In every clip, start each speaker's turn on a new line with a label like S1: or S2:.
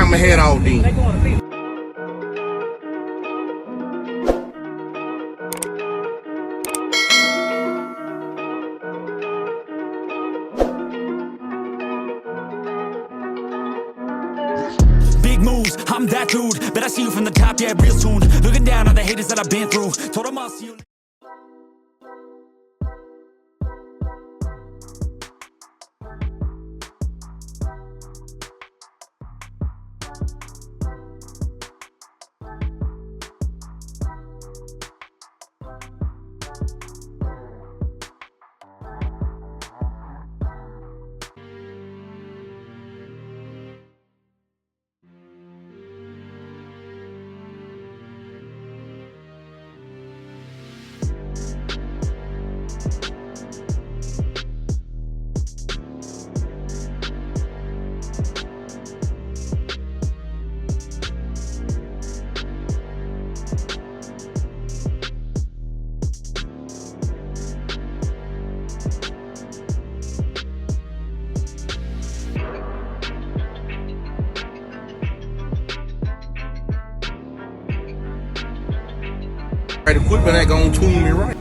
S1: I'ma head out then.
S2: Big moves, I'm that dude. Bet I see you from the top, yeah, real soon. Looking down on the haters that I've been through. Told them I'll see you.
S1: Equipment ain't gonna tune me right.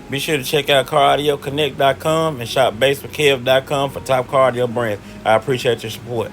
S3: Be sure to check out CarAudioConnect.com and shop BASSWITHKEV.com for top car audio brands. I appreciate your support.